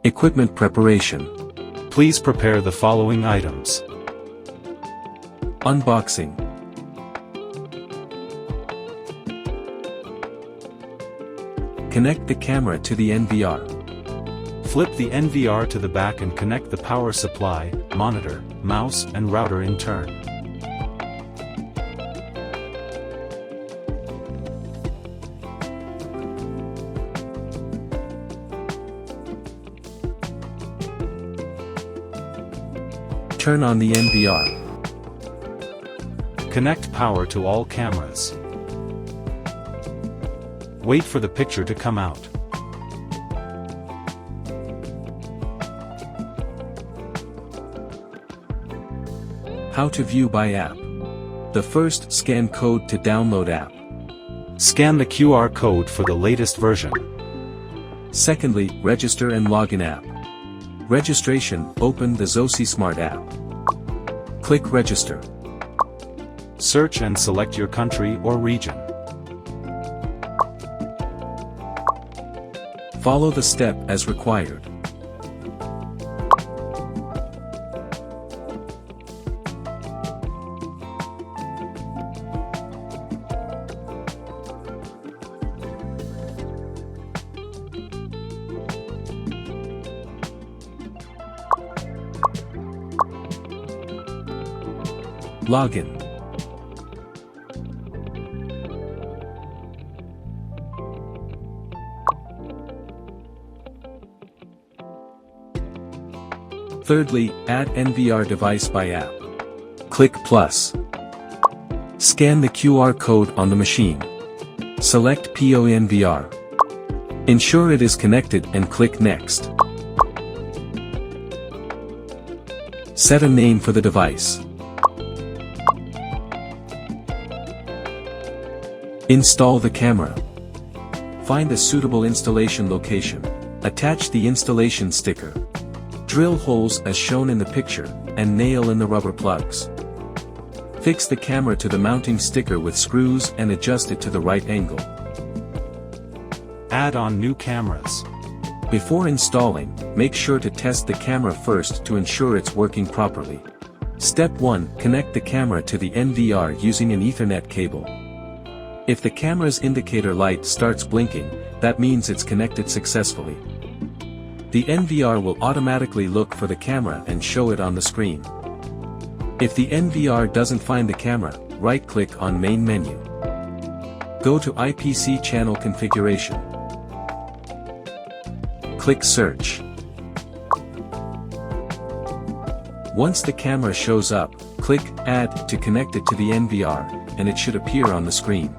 Equipment preparation. Please prepare the following items. Unboxing. Connect the camera to the NVR. Flip the NVR to the back and connect the power supply, monitor, mouse, and router in turn. Turn on the NVR. Connect power to all cameras. Wait for the picture to come out. How to view by app. The first, scan code to download app. Scan the QR code for the latest version. Secondly, register and login app. Registration, open the ZOSI Smart App. Click Register. Search and select your country or region. Follow the step as required. Login. Thirdly, add NVR device by app. Click plus. Scan the QR code on the machine. Select PoENVR. Ensure it is connected and click next. Set a name for the device. Install the camera. Find a suitable installation location. Attach the installation sticker. Drill holes as shown in the picture, and nail in the rubber plugs. Fix the camera to the mounting sticker with screws and adjust it to the right angle. Add on new cameras. Before installing, make sure to test the camera first to ensure it's working properly. Step 1. Connect the camera to the NVR using an Ethernet cable. If the camera's indicator light starts blinking, that means it's connected successfully. The NVR will automatically look for the camera and show it on the screen. If the NVR doesn't find the camera, right-click on Main menu. Go to IPC channel configuration. Click Search. Once the camera shows up, click Add to connect it to the NVR, and it should appear on the screen.